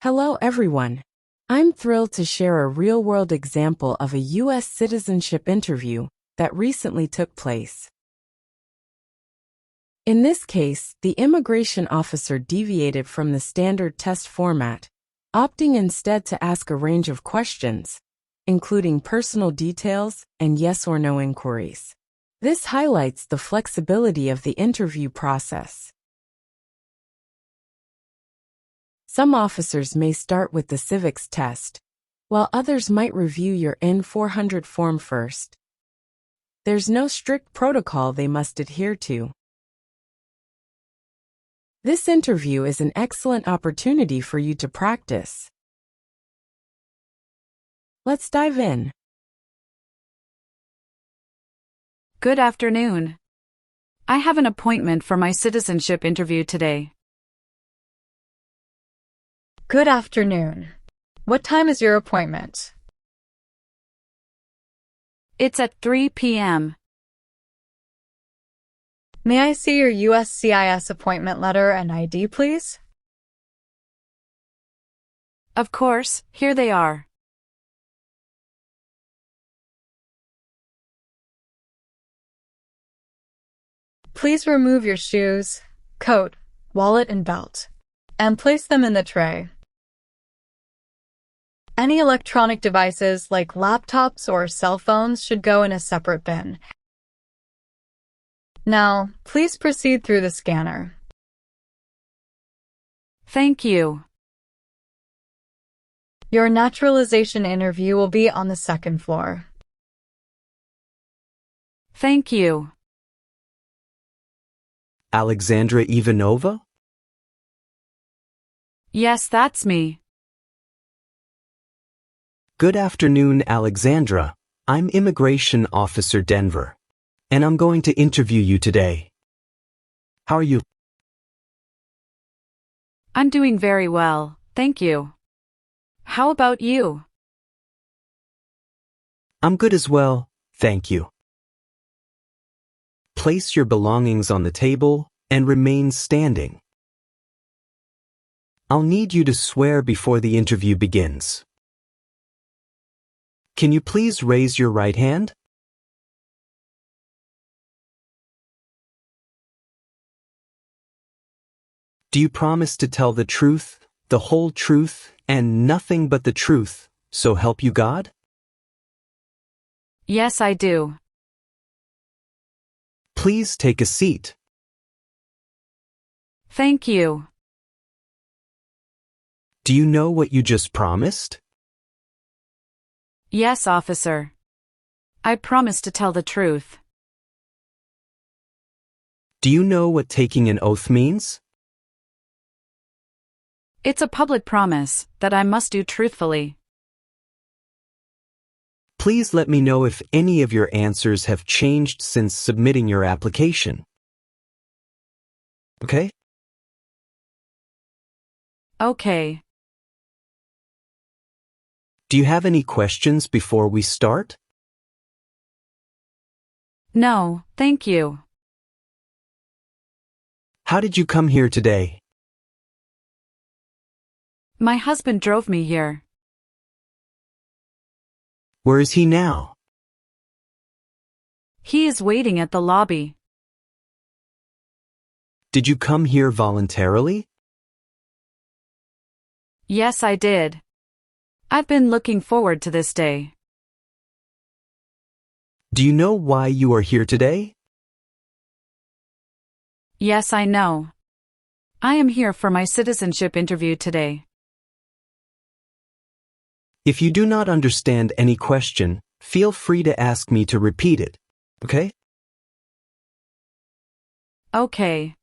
Hello everyone. I'm thrilled to share a real-world example of a US citizenship interview that recently took place. In this case, the immigration officer deviated from the standard test format, opting instead to ask a range of questions, including personal details and yes or no inquiries. This highlights the flexibility of the interview process. Some officers may start with the civics test, while others might review your N400 form first. There's no strict protocol they must adhere to. This interview is an excellent opportunity for you to practice. Let's dive in. Good afternoon. I have an appointment for my citizenship interview today. Good afternoon. What time is your appointment? It's at 3 p.m. May I see your USCIS appointment letter and ID, please? Of course, here they are. Please remove your shoes, coat, wallet, and belt, and place them in the tray. Any electronic devices like laptops or cell phones should go in a separate bin. Now, please proceed through the scanner. Thank you. Your naturalization interview will be on the second floor. Thank you. Alexandra Ivanova? Yes, that's me. Good afternoon, Alexandra. I'm Immigration Officer Denver, and I'm going to interview you today. How are you? I'm doing very well, thank you. How about you? I'm good as well, thank you. Place your belongings on the table and remain standing. I'll need you to swear before the interview begins. Can you please raise your right hand? Do you promise to tell the truth, the whole truth, and nothing but the truth, so help you God? Yes, I do. Please take a seat. Thank you. Do you know what you just promised? Yes, officer. I promise to tell the truth. Do you know what taking an oath means? It's a public promise that I must do truthfully. Please let me know if any of your answers have changed since submitting your application. Okay? Okay. Do you have any questions before we start? No, thank you. How did you come here today? My husband drove me here. Where is he now? He is waiting at the lobby. Did you come here voluntarily? Yes, I did. I've been looking forward to this day. Do you know why you are here today? Yes, I know. I am here for my citizenship interview today. If you do not understand any question, feel free to ask me to repeat it, okay? Okay.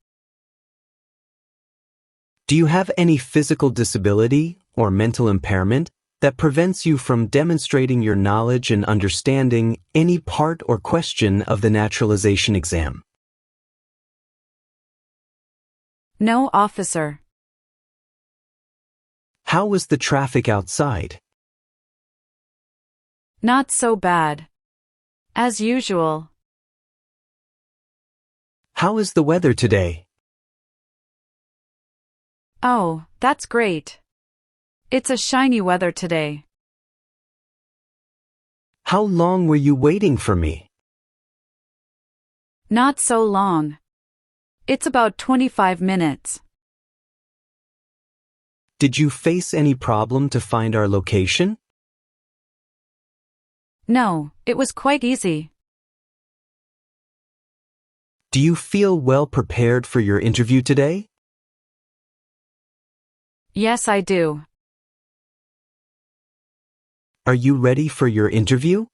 Do you have any physical disability or mental impairment that prevents you from demonstrating your knowledge and understanding any part or question of the naturalization exam? No, officer. How was the traffic outside? Not so bad. As usual. How is the weather today? Oh, that's great. It's a shiny weather today. How long were you waiting for me? Not so long. It's about 25 minutes. Did you face any problem to find our location? No, it was quite easy. Do you feel well prepared for your interview today? Yes, I do. Are you ready for your interview?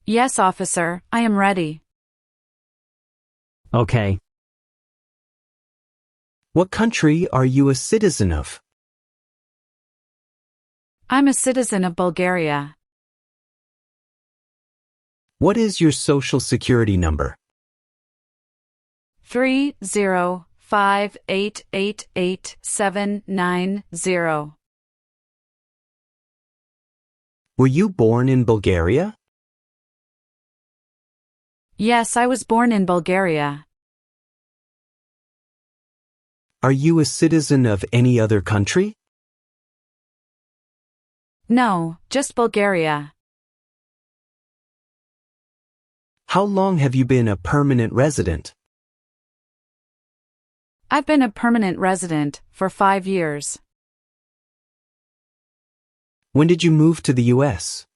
Yes, officer, I am ready. Okay. What country are you a citizen of? I'm a citizen of Bulgaria. What is your social security number? 305888790. Were you born in Bulgaria? Yes, I was born in Bulgaria. Are you a citizen of any other country? No, just Bulgaria. How long have you been a permanent resident? I've been a permanent resident for 5 years. When did you move to the US?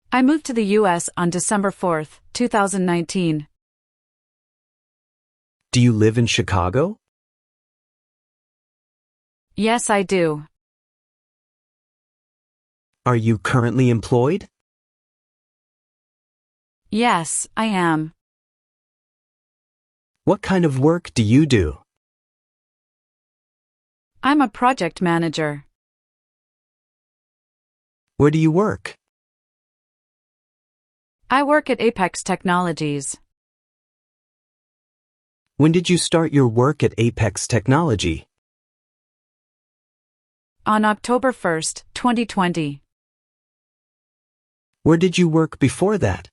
I moved to the US on December 4th, 2019. Do you live in Chicago? Yes, I do. Are you currently employed? Yes, I am. What kind of work do you do? I'm a project manager. Where do you work? I work at Apex Technologies. When did you start your work at Apex Technology? On October 1st, 2020. Where did you work before that?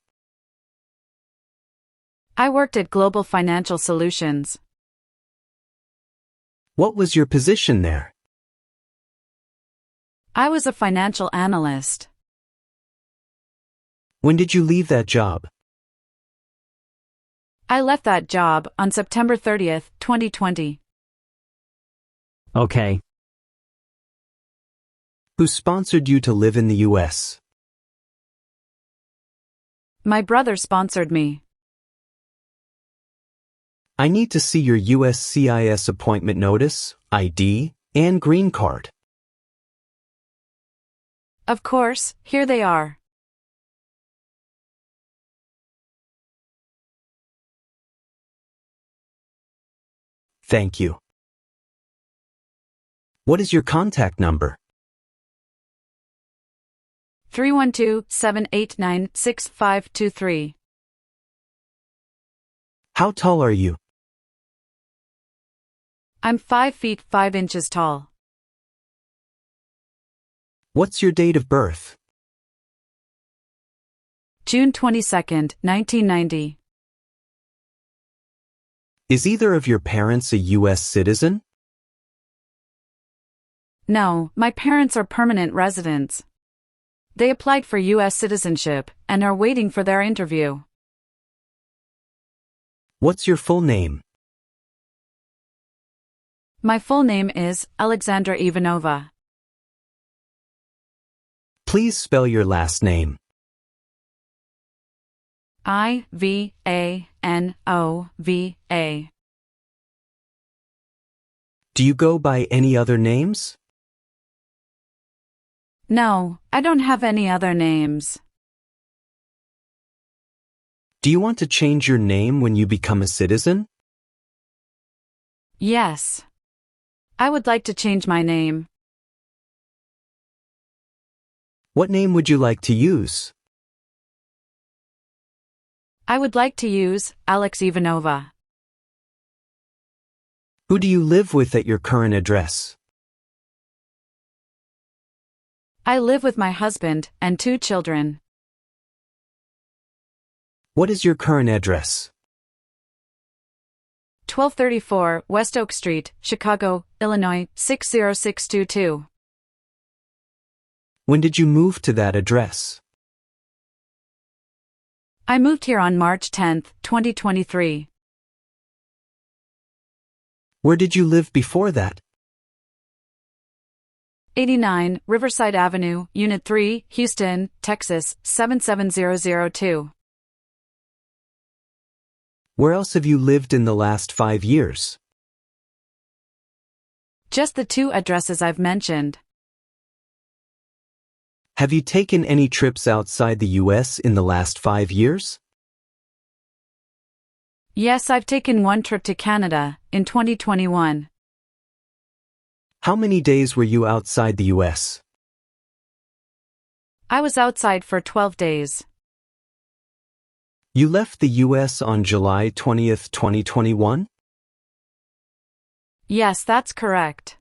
I worked at Global Financial Solutions. What was your position there? I was a financial analyst. When did you leave that job? I left that job on September 30th, 2020. Okay. Who sponsored you to live in the US? My brother sponsored me. I need to see your USCIS appointment notice, ID, and green card. Of course, here they are. Thank you. What is your contact number? 312-789-6523. How tall are you? I'm 5 feet 5 inches tall. What's your date of birth? June 22nd, 1990. Is either of your parents a US citizen? No, my parents are permanent residents. They applied for US citizenship and are waiting for their interview. What's your full name? My full name is Alexandra Ivanova. Please spell your last name. Ivanova. Do you go by any other names? No, I don't have any other names. Do you want to change your name when you become a citizen? Yes. I would like to change my name. What name would you like to use? I would like to use Alex Ivanova. Who do you live with at your current address? I live with my husband and 2 children. What is your current address? 1234 West Oak Street, Chicago, Illinois, 60622. When did you move to that address? I moved here on March 10, 2023. Where did you live before that? 89 Riverside Avenue, Unit 3, Houston, Texas, 77002. Where else have you lived in the last 5 years? Just the two addresses I've mentioned. Have you taken any trips outside the U.S. in the last 5 years? Yes, I've taken one trip to Canada, in 2021. How many days were you outside the U.S.? I was outside for 12 days. You left the U.S. on July 20th, 2021? Yes, that's correct.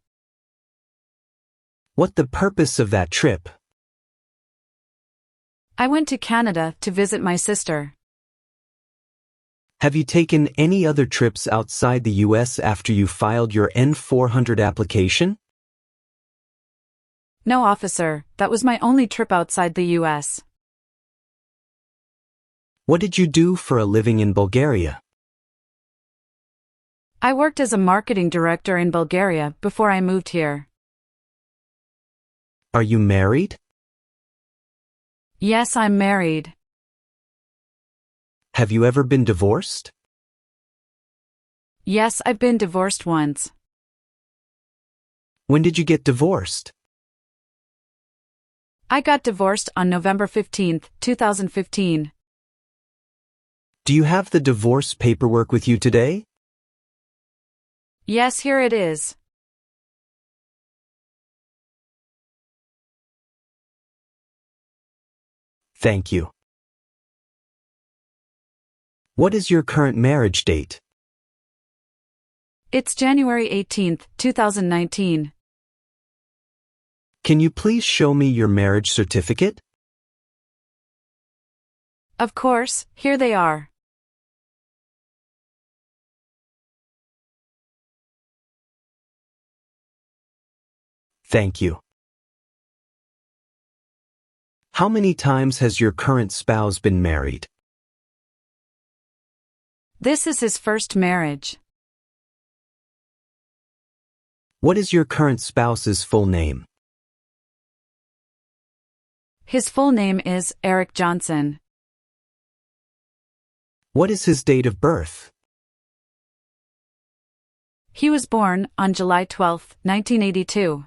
What the purpose of that trip? I went to Canada to visit my sister. Have you taken any other trips outside the U.S. after you filed your N400 application? No, officer, that was my only trip outside the U.S. What did you do for a living in Bulgaria? I worked as a marketing director in Bulgaria before I moved here. Are you married? Yes, I'm married. Have you ever been divorced? Yes, I've been divorced once. When did you get divorced? I got divorced on November 15, 2015. Do you have the divorce paperwork with you today? Yes, here it is. Thank you. What is your current marriage date? It's January 18, 2019. Can you please show me your marriage certificate? Of course, here they are. Thank you. How many times has your current spouse been married? This is his first marriage. What is your current spouse's full name? His full name is Eric Johnson. What is his date of birth? He was born on July 12, 1982.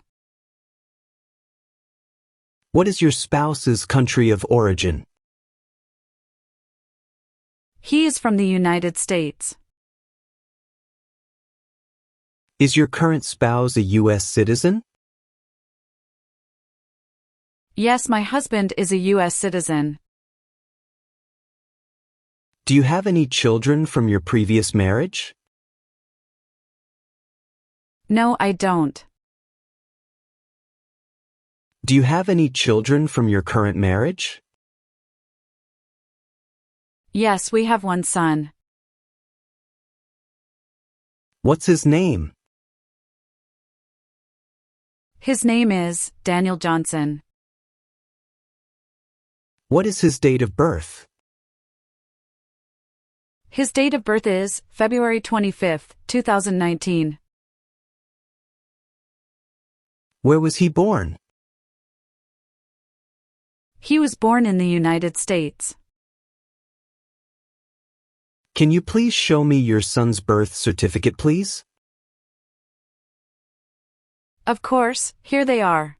What is your spouse's country of origin? He is from the United States. Is your current spouse a U.S. citizen? Yes, my husband is a U.S. citizen. Do you have any children from your previous marriage? No, I don't. Do you have any children from your current marriage? Yes, we have one son. What's his name? His name is Daniel Johnson. What is his date of birth? His date of birth is February 25, 2019. Where was he born? He was born in the United States. Can you please show me your son's birth certificate, please? Of course, here they are.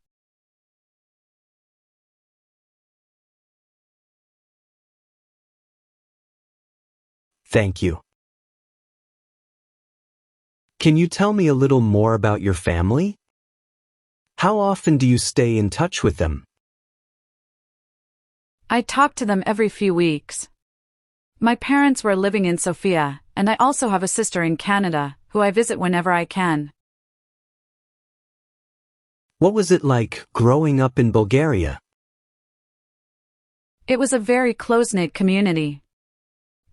Thank you. Can you tell me a little more about your family? How often do you stay in touch with them? I talk to them every few weeks. My parents were living in Sofia, and I also have a sister in Canada, who I visit whenever I can. What was it like growing up in Bulgaria? It was a very close-knit community.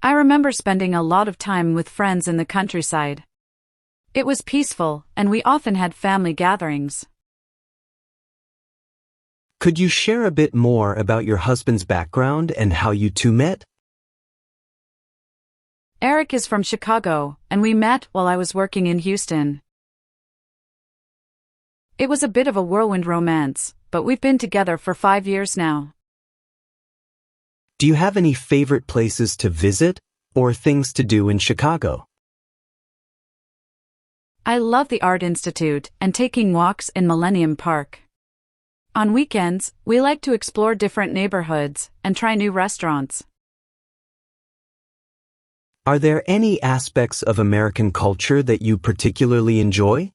I remember spending a lot of time with friends in the countryside. It was peaceful, and we often had family gatherings. Could you share a bit more about your husband's background and how you two met? Eric is from Chicago, and we met while I was working in Houston. It was a bit of a whirlwind romance, but we've been together for 5 years now. Do you have any favorite places to visit or things to do in Chicago? I love the Art Institute and taking walks in Millennium Park. On weekends, we like to explore different neighborhoods and try new restaurants. Are there any aspects of American culture that you particularly enjoy?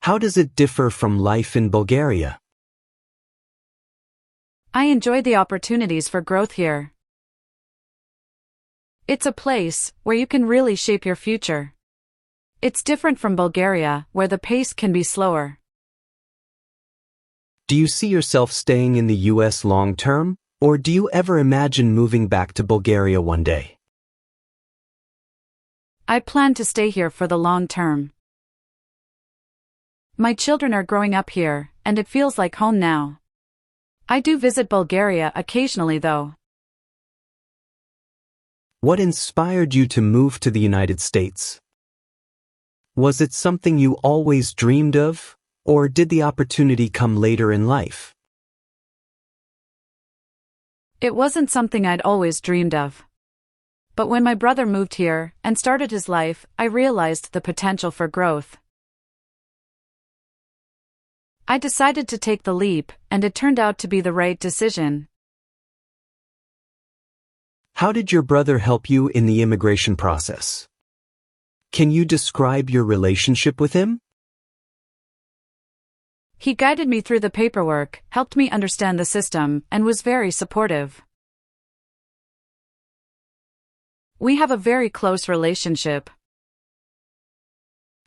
How does it differ from life in Bulgaria? I enjoy the opportunities for growth here. It's a place where you can really shape your future. It's different from Bulgaria, where the pace can be slower. Do you see yourself staying in the US long term, or do you ever imagine moving back to Bulgaria one day? I plan to stay here for the long term. My children are growing up here, and it feels like home now. I do visit Bulgaria occasionally though. What inspired you to move to the United States? Was it something you always dreamed of, or did the opportunity come later in life? It wasn't something I'd always dreamed of. But when my brother moved here and started his life, I realized the potential for growth. I decided to take the leap, and it turned out to be the right decision. How did your brother help you in the immigration process? Can you describe your relationship with him? He guided me through the paperwork, helped me understand the system, and was very supportive. We have a very close relationship.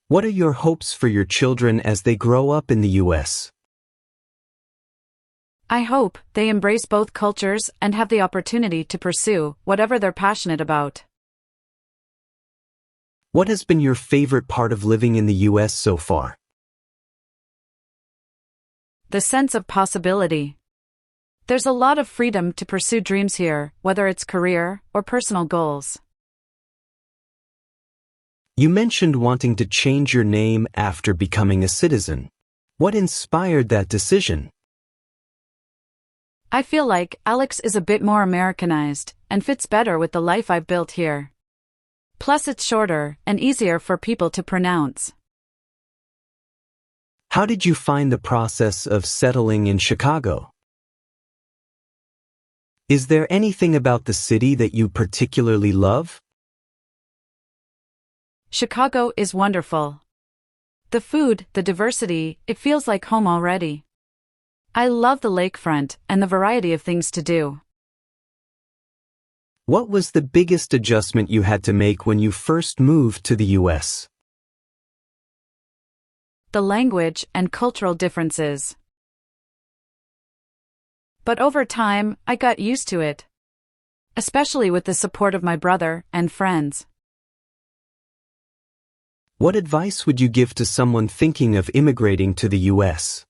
What are your hopes for your children as they grow up in the US? I hope they embrace both cultures and have the opportunity to pursue whatever they're passionate about. What has been your favorite part of living in the US so far? The sense of possibility. There's a lot of freedom to pursue dreams here, whether it's career or personal goals. You mentioned wanting to change your name after becoming a citizen. What inspired that decision? I feel like Alex is a bit more Americanized and fits better with the life I've built here. Plus, it's shorter and easier for people to pronounce. How did you find the process of settling in Chicago? Is there anything about the city that you particularly love? Chicago is wonderful. The food, the diversity, it feels like home already. I love the lakefront and the variety of things to do. What was the biggest adjustment you had to make when you first moved to the US? The language and cultural differences. But over time, I got used to it. Especially with the support of my brother and friends. What advice would you give to someone thinking of immigrating to the US?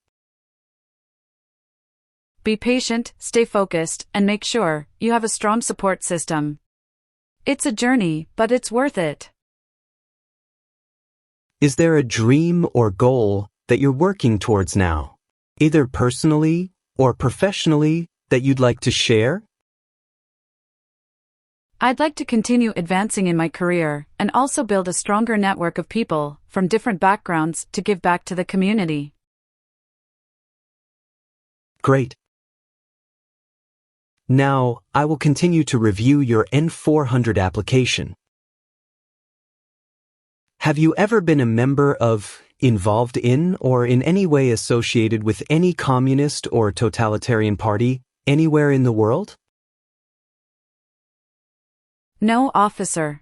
Be patient, stay focused, and make sure you have a strong support system. It's a journey, but it's worth it. Is there a dream or goal that you're working towards now, either personally or professionally, that you'd like to share? I'd like to continue advancing in my career and also build a stronger network of people from different backgrounds to give back to the community. Great. Now, I will continue to review your N400 application. Have you ever been a member of, involved in, or in any way associated with any communist or totalitarian party anywhere in the world? No, officer.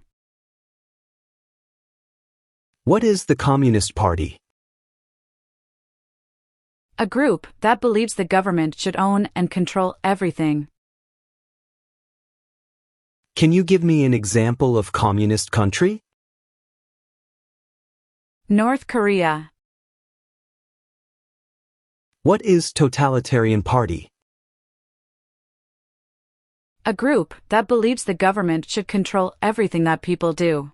What is the Communist Party? A group that believes the government should own and control everything. Can you give me an example of communist country? North Korea. What is totalitarian party? A group that believes the government should control everything that people do.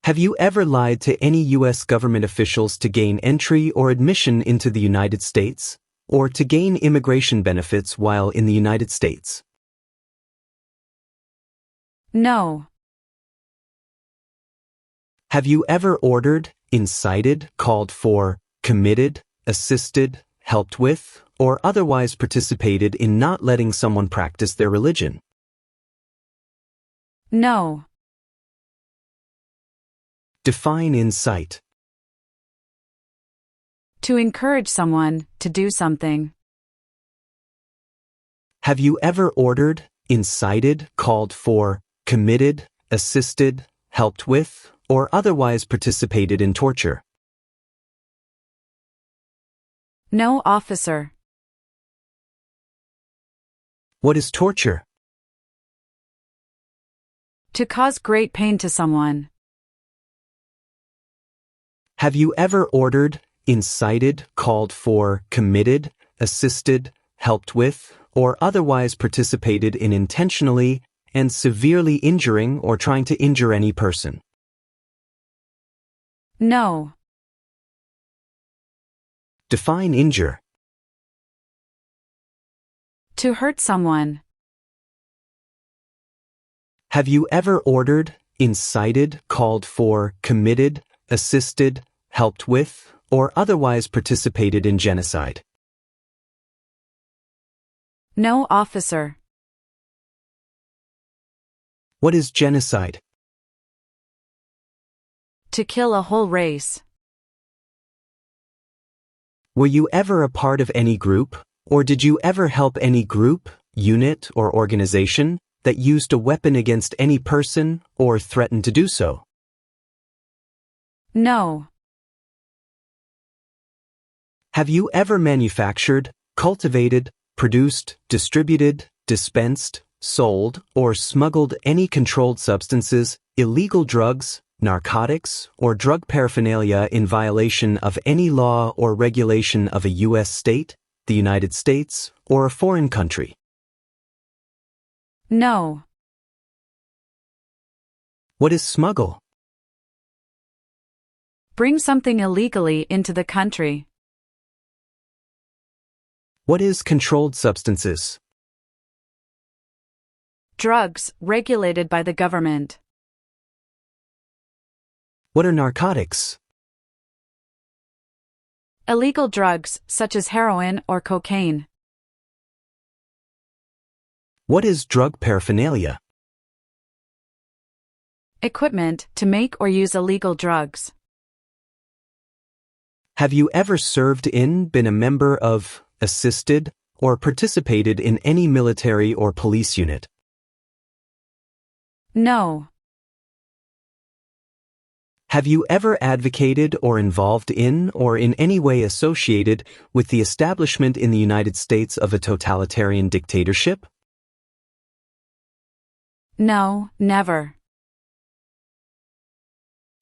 Have you ever lied to any U.S. government officials to gain entry or admission into the United States, or to gain immigration benefits while in the United States? No. Have you ever ordered, incited, called for, committed, assisted, helped with, or otherwise participated in not letting someone practice their religion? No. Define incite. To encourage someone to do something. Have you ever ordered, incited, called for, committed, assisted, helped with, or otherwise participated in torture? No, officer. What is torture? To cause great pain to someone. Have you ever ordered, incited, called for, committed, assisted, helped with, or otherwise participated in intentionally and severely injuring or trying to injure any person? No. Define injure. To hurt someone. Have you ever ordered, incited, called for, committed, assisted, helped with, or otherwise participated in genocide? No, officer. What is genocide? To kill a whole race. Were you ever a part of any group, or did you ever help any group, unit, or organization that used a weapon against any person or threatened to do so? No. Have you ever manufactured, cultivated, produced, distributed, dispensed, sold, or smuggled any controlled substances, illegal drugs, narcotics, or drug paraphernalia in violation of any law or regulation of a U.S. state, the United States, or a foreign country? No. What is smuggle? Bring something illegally into the country. What is controlled substances? Drugs regulated by the government. What are narcotics? Illegal drugs such as heroin or cocaine. What is drug paraphernalia? Equipment to make or use illegal drugs. Have you ever served in, been a member of, assisted, or participated in any military or police unit? No. Have you ever advocated or involved in or in any way associated with the establishment in the United States of a totalitarian dictatorship? No, never.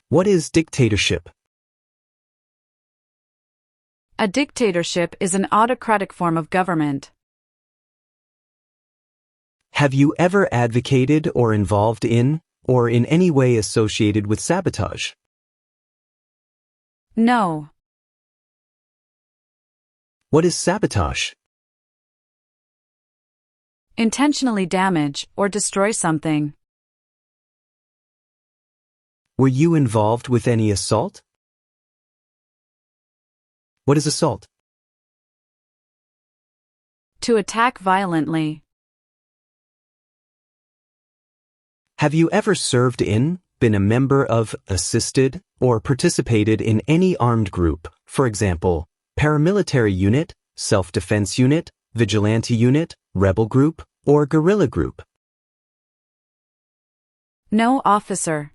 What is dictatorship? A dictatorship is an autocratic form of government. Have you ever advocated or involved in or in any way associated with sabotage? No. What is sabotage? Intentionally damage or destroy something. Were you involved with any assault? What is assault? To attack violently. Have you ever served in, been a member of, assisted, or participated in any armed group, for example, paramilitary unit, self-defense unit, vigilante unit, rebel group, or guerrilla group? No, officer.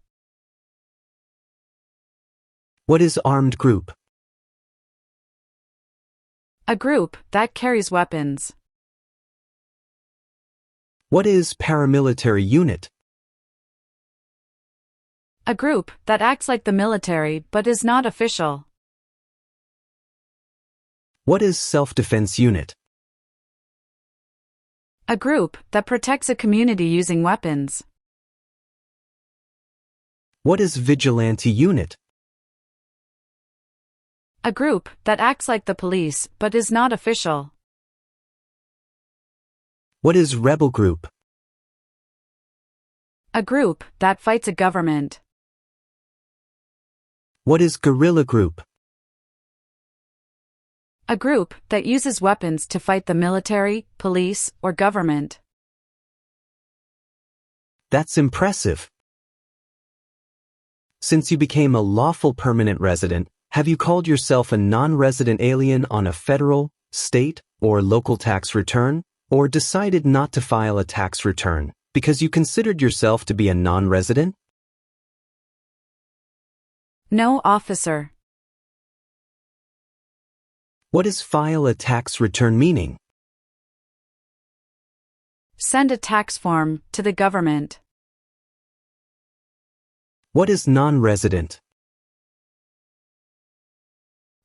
What is armed group? A group that carries weapons. What is paramilitary unit? A group that acts like the military but is not official. What is self-defense unit? A group that protects a community using weapons. What is vigilante unit? A group that acts like the police but is not official. What is rebel group? A group that fights a government. What is guerrilla group? A group that uses weapons to fight the military, police, or government. That's impressive. Since you became a lawful permanent resident, have you called yourself a non-resident alien on a federal, state, or local tax return, or decided not to file a tax return because you considered yourself to be a non-resident? No, officer. What does file a tax return meaning? Send a tax form to the government. What is non-resident?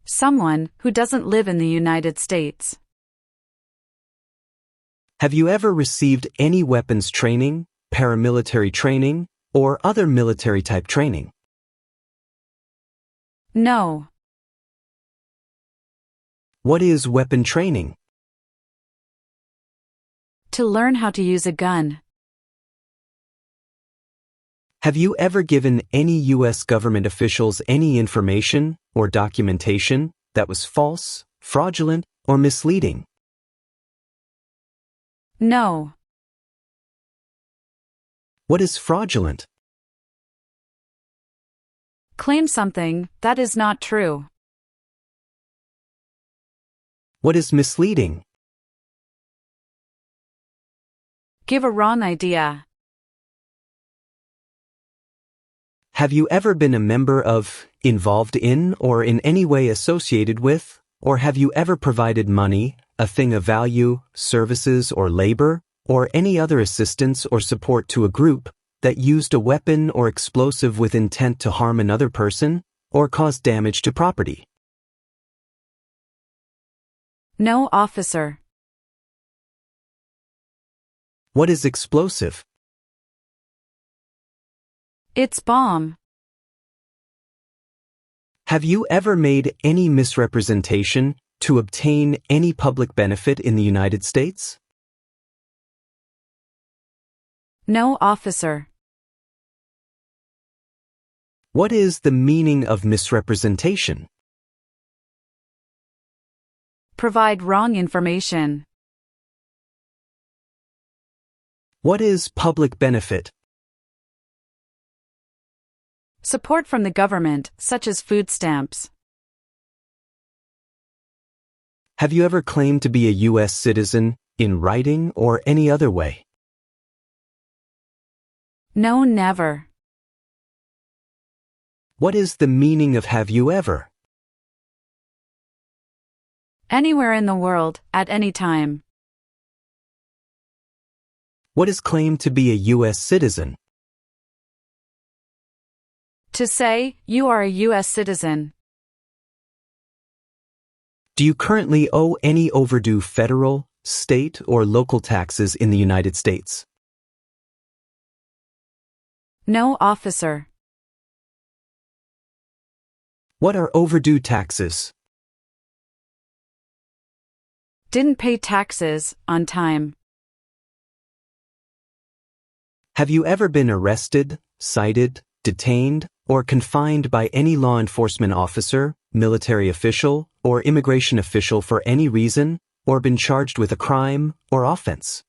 Someone who doesn't live in the United States. Have you ever received any weapons training, paramilitary training, or other military-type training? No. What is weapon training? To learn how to use a gun. Have you ever given any U.S. government officials any information or documentation that was false, fraudulent, or misleading? No. What is fraudulent? Claim something that is not true. What is misleading? Give a wrong idea. Have you ever been a member of, involved in, or in any way associated with, or have you ever provided money, a thing of value, services or labor, or any other assistance or support to a group that used a weapon or explosive with intent to harm another person, or cause damage to property? No, officer. What is explosive? It's bomb. Have you ever made any misrepresentation to obtain any public benefit in the United States? No, officer. What is the meaning of misrepresentation? Provide wrong information. What is public benefit? Support from the government, such as food stamps. Have you ever claimed to be a U.S. citizen in writing or any other way? No, never. What is the meaning of have you ever? Anywhere in the world, at any time. What is claimed to be a U.S. citizen? To say, you are a U.S. citizen. Do you currently owe any overdue federal, state, or local taxes in the United States? No, officer. What are overdue taxes? Didn't pay taxes on time. Have you ever been arrested, cited, detained, or confined by any law enforcement officer, military official, or immigration official for any reason, or been charged with a crime or offense?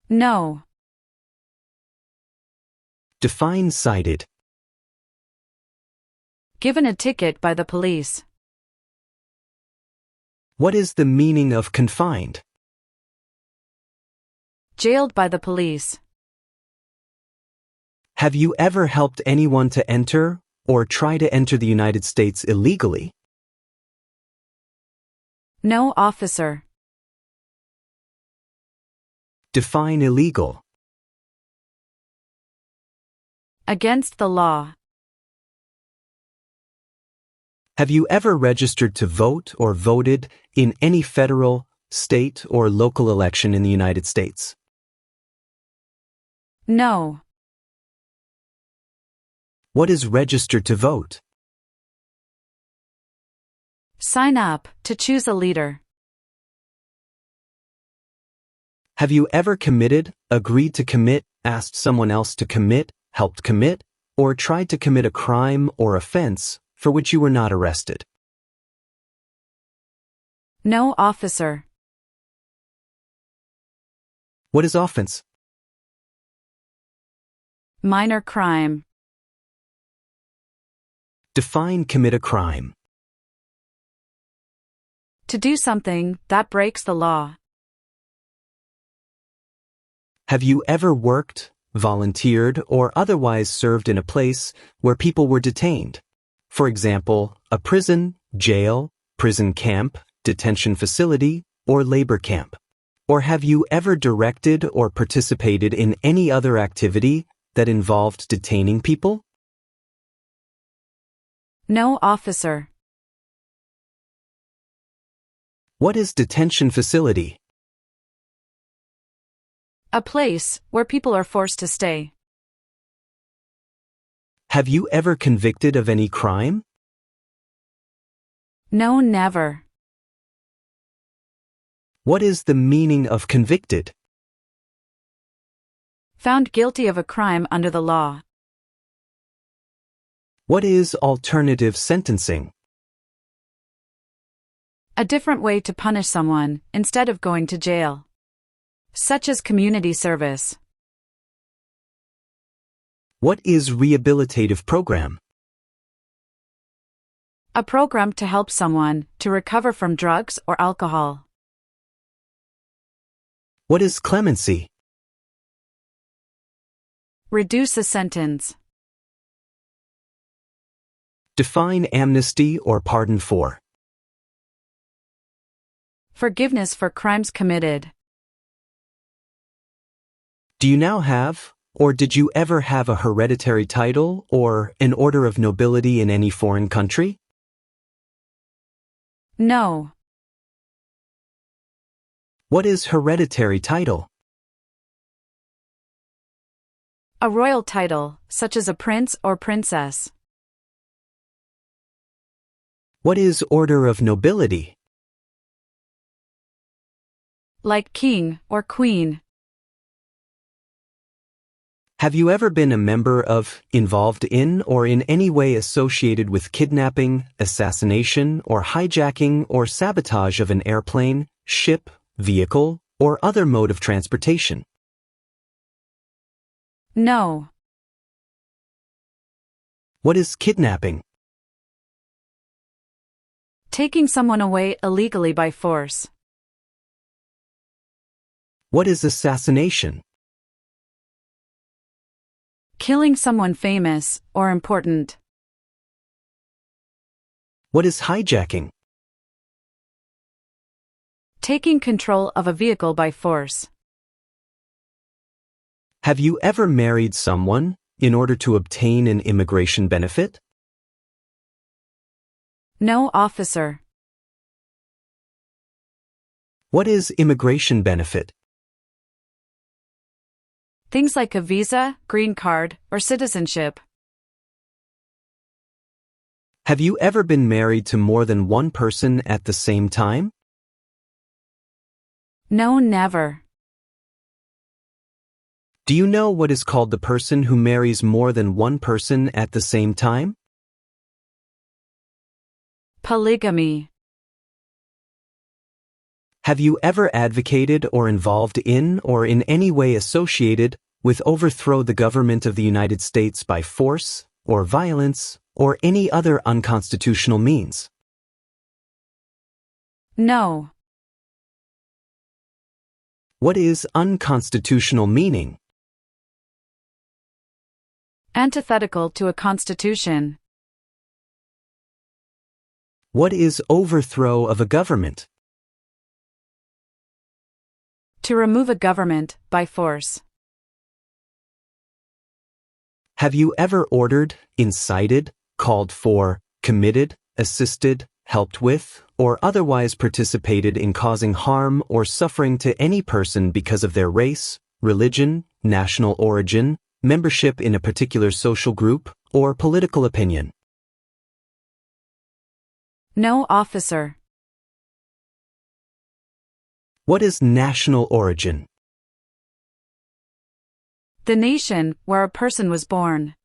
No. Define cited. Given a ticket by the police. What is the meaning of confined? Jailed by the police. Have you ever helped anyone to enter or try to enter the United States illegally? No, officer. Define illegal. Against the law. Have you ever registered to vote or voted in any federal, state, or local election in the United States? No. What is registered to vote? Sign up to choose a leader. Have you ever committed, agreed to commit, asked someone else to commit, helped commit, or tried to commit a crime or offense for which you were not arrested? No, officer. What is offense? Minor crime. Define commit a crime. To do something that breaks the law. Have you ever worked, volunteered, or otherwise served in a place where people were detained? For example, a prison, jail, prison camp, detention facility, or labor camp. Or have you ever directed or participated in any other activity that involved detaining people? No, officer. What is detention facility? A place where people are forced to stay. Have you ever convicted of any crime? No, never. What is the meaning of convicted? Found guilty of a crime under the law. What is alternative sentencing? A different way to punish someone instead of going to jail. Such as community service. What is rehabilitative program? A program to help someone to recover from drugs or alcohol. What is clemency? Reduce a sentence. Define amnesty or pardon for. Forgiveness for crimes committed. Do you now have, or did you ever have a hereditary title or an order of nobility in any foreign country? No. What is hereditary title? A royal title, such as a prince or princess. What is order of nobility? Like king or queen. Have you ever been a member of, involved in, or in any way associated with kidnapping, assassination, or hijacking or sabotage of an airplane, ship, vehicle, or other mode of transportation? No. What is kidnapping? Taking someone away illegally by force. What is assassination? Killing someone famous or important. What is hijacking? Taking control of a vehicle by force. Have you ever married someone in order to obtain an immigration benefit? No, officer. What is immigration benefit? Things like a visa, green card, or citizenship. Have you ever been married to more than one person at the same time? No, never. Do you know what is called the person who marries more than one person at the same time? Polygamy. Have you ever advocated or involved in or in any way associated with overthrow the government of the United States by force or violence or any other unconstitutional means? No. What is unconstitutional meaning? Antithetical to a constitution. What is overthrow of a government? To remove a government by force. Have you ever ordered, incited, called for, committed, assisted, helped with, or otherwise participated in causing harm or suffering to any person because of their race, religion, national origin, membership in a particular social group, or political opinion? No, officer. What is national origin? The nation where a person was born.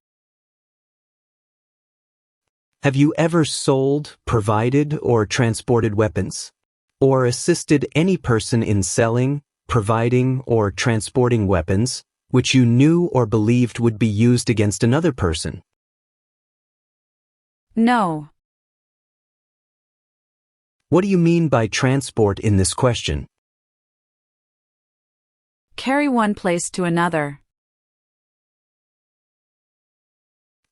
Have you ever sold, provided, or transported weapons? Or assisted any person in selling, providing, or transporting weapons, which you knew or believed would be used against another person? No. What do you mean by transport in this question? Carry one place to another.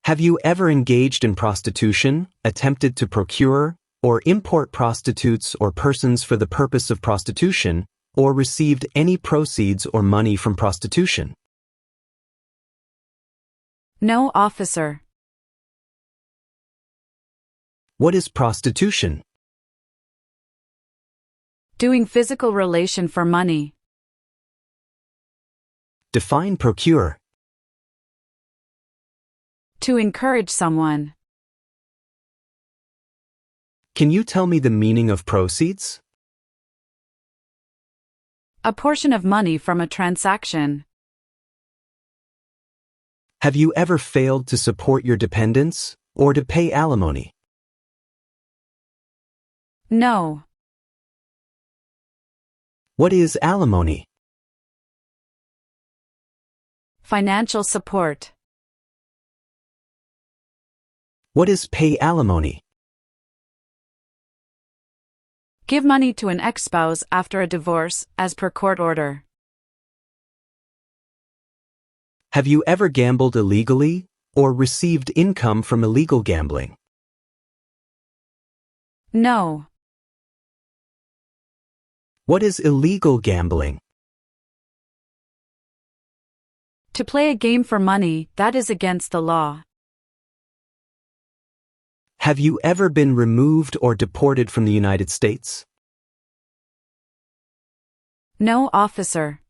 Have you ever engaged in prostitution, attempted to procure, or import prostitutes or persons for the purpose of prostitution, or received any proceeds or money from prostitution? No, officer. What is prostitution? Doing physical relation for money. Define procure. To encourage someone. Can you tell me the meaning of proceeds? A portion of money from a transaction. Have you ever failed to support your dependents, or to pay alimony? No. What is alimony? Financial support. What is pay alimony? Give money to an ex-spouse after a divorce, as per court order. Have you ever gambled illegally, or received income from illegal gambling? No. What is illegal gambling? To play a game for money that is against the law. Have you ever been removed or deported from the United States? No, officer.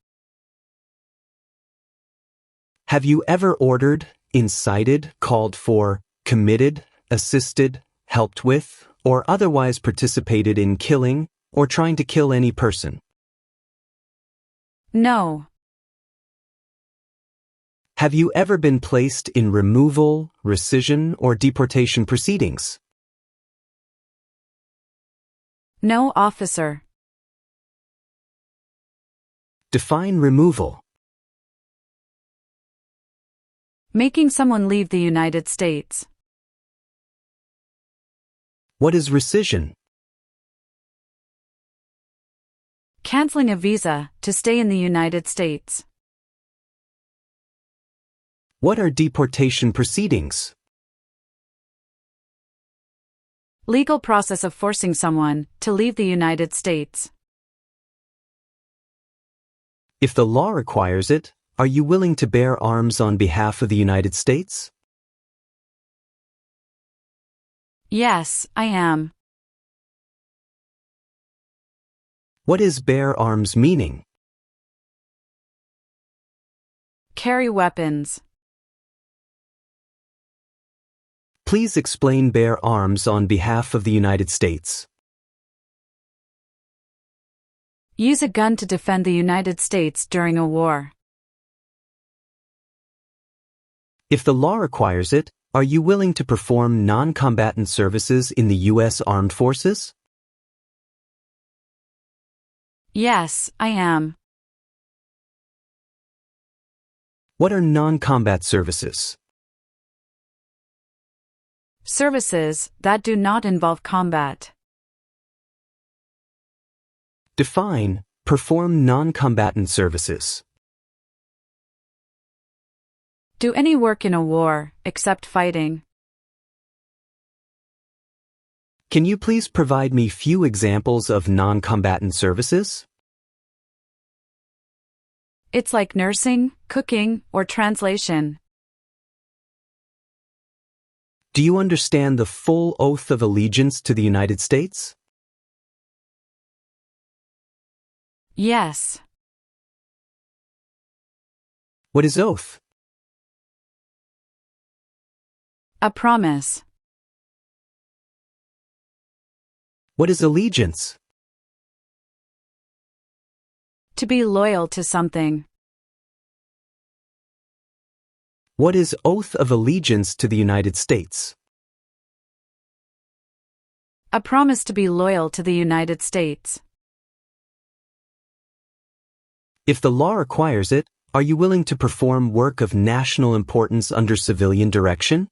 Have you ever ordered, incited, called for, committed, assisted, helped with, or otherwise participated in killing, or trying to kill any person? No. Have you ever been placed in removal, rescission, or deportation proceedings? No, officer. Define removal. Making someone leave the United States. What is rescission? Canceling a visa to stay in the United States. What are deportation proceedings? Legal process of forcing someone to leave the United States. If the law requires it, are you willing to bear arms on behalf of the United States? Yes, I am. What is bear arms meaning? Carry weapons. Please explain bear arms on behalf of the United States. Use a gun to defend the United States during a war. If the law requires it, are you willing to perform non-combatant services in the U.S. Armed Forces? Yes, I am. What are non-combat services? Services that do not involve combat. Define, perform non-combatant services. Do any work in a war, except fighting. Can you please provide me few examples of non-combatant services? It's like nursing, cooking, or translation. Do you understand the full oath of allegiance to the United States? Yes. What is oath? A promise. What is allegiance? To be loyal to something. What is oath of allegiance to the United States? A promise to be loyal to the United States. If the law requires it, are you willing to perform work of national importance under civilian direction?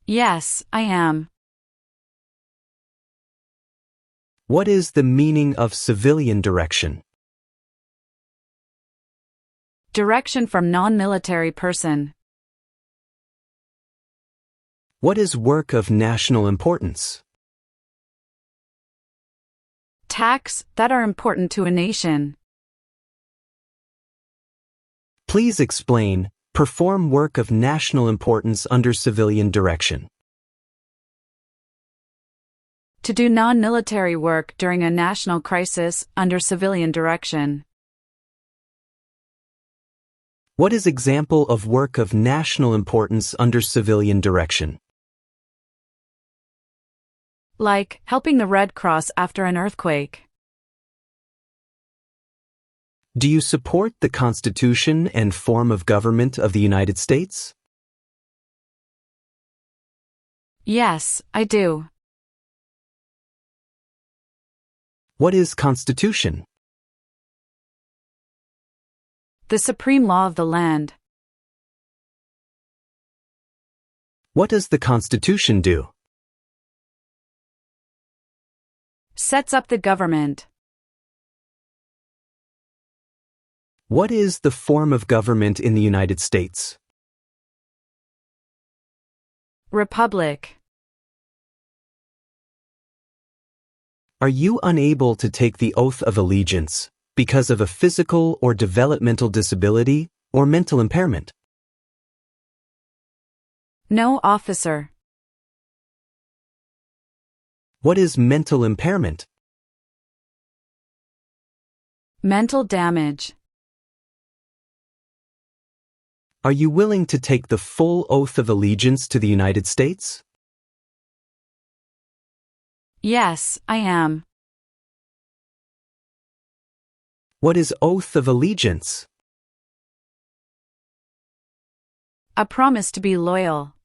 Yes, I am. What is the meaning of civilian direction? Direction from non-military person. What is work of national importance? Tasks that are important to a nation. Please explain, perform work of national importance under civilian direction. To do non-military work during a national crisis under civilian direction. What is example of work of national importance under civilian direction? Like helping the Red Cross after an earthquake. Do you support the Constitution and form of government of the United States? Yes, I do. What is Constitution? The supreme law of the land. What does the Constitution do? Sets up the government. What is the form of government in the United States? Republic. Are you unable to take the oath of allegiance because of a physical or developmental disability or mental impairment? No, officer. What is mental impairment? Mental damage. Are you willing to take the full oath of allegiance to the United States? Yes, I am. What is oath of allegiance? A promise to be loyal.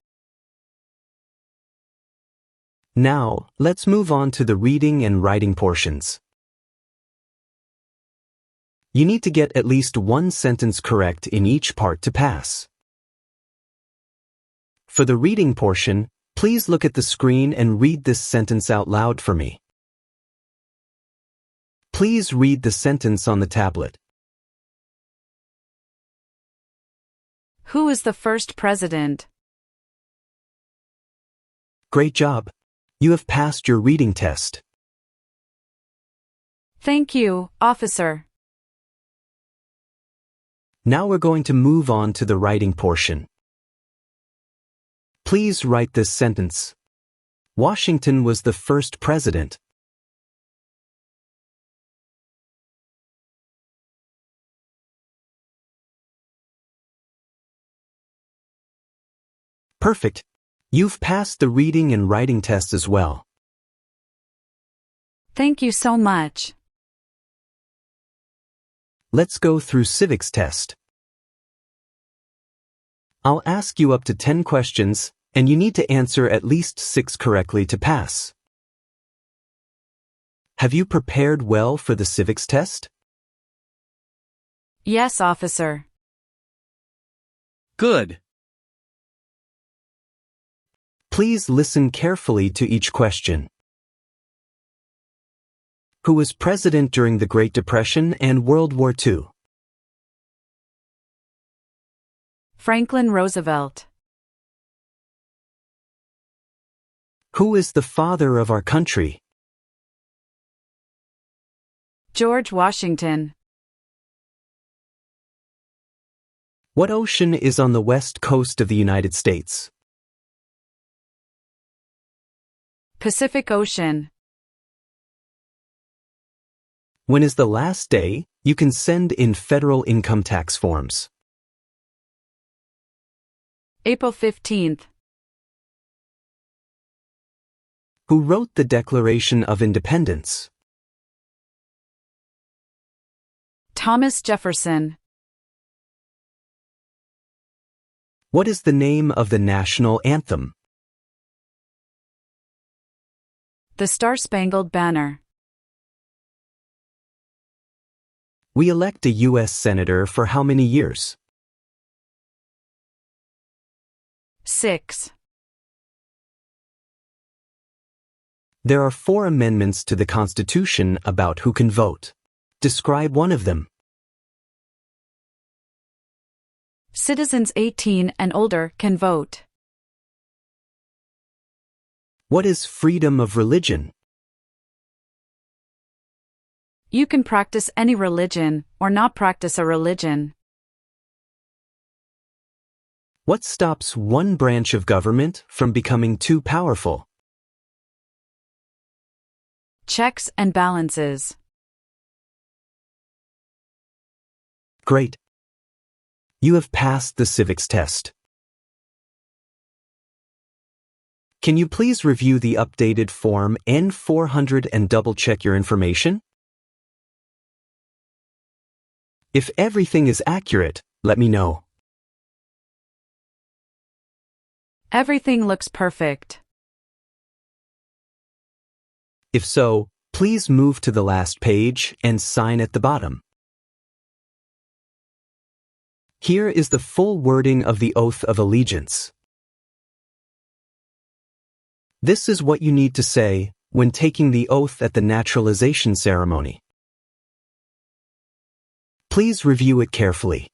Now, let's move on to the reading and writing portions. You need to get at least one sentence correct in each part to pass. For the reading portion, please look at the screen and read this sentence out loud for me. Please read the sentence on the tablet. Who is the first president? Great job. You have passed your reading test. Thank you, officer. Now we're going to move on to the writing portion. Please write this sentence. Washington was the first president. Perfect. You've passed the reading and writing test as well. Thank you so much. Let's go through civics test. I'll ask you up to 10 questions, and you need to answer at least 6 correctly to pass. Have you prepared well for the civics test? Yes, officer. Good. Please listen carefully to each question. Who was president during the Great Depression and World War II? Franklin Roosevelt. Who is the father of our country? George Washington. What ocean is on the west coast of the United States? Pacific Ocean. When is the last day you can send in federal income tax forms? April 15th. Who wrote the Declaration of Independence? Thomas Jefferson. What is the name of the national anthem? The Star-Spangled Banner. We elect a U.S. Senator for how many years? 6. There are 4 amendments to the Constitution about who can vote. Describe one of them. Citizens 18 and older can vote. What is freedom of religion? You can practice any religion or not practice a religion. What stops one branch of government from becoming too powerful? Checks and balances. Great. You have passed the civics test. Can you please review the updated Form N400 and double-check your information? If everything is accurate, let me know. Everything looks perfect. If so, please move to the last page and sign at the bottom. Here is the full wording of the Oath of Allegiance. This is what you need to say when taking the oath at the naturalization ceremony. Please review it carefully,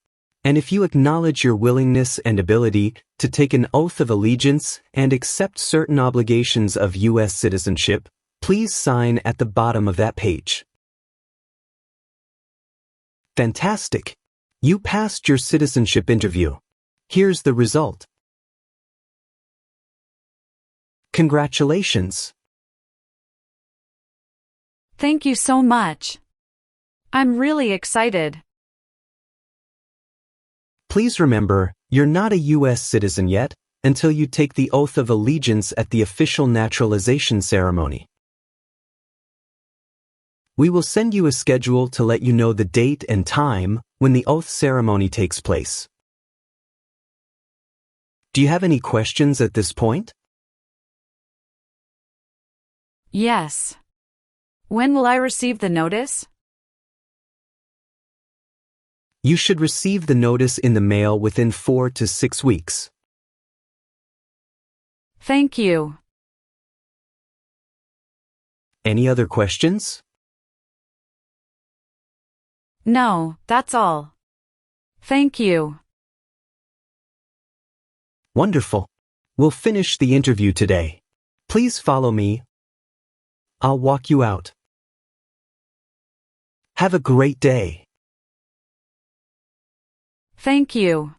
and if you acknowledge your willingness and ability to take an oath of allegiance and accept certain obligations of US citizenship, please sign at the bottom of that page. Fantastic! You passed your citizenship interview. Here's the result. Congratulations! Thank you so much. I'm really excited. Please remember, you're not a U.S. citizen yet until you take the oath of allegiance at the official naturalization ceremony. We will send you a schedule to let you know the date and time when the oath ceremony takes place. Do you have any questions at this point? Yes. When will I receive the notice? You should receive the notice in the mail within 4 to 6 weeks. Thank you. Any other questions? No, that's all. Thank you. Wonderful. We'll finish the interview today. Please follow me. I'll walk you out. Have a great day. Thank you.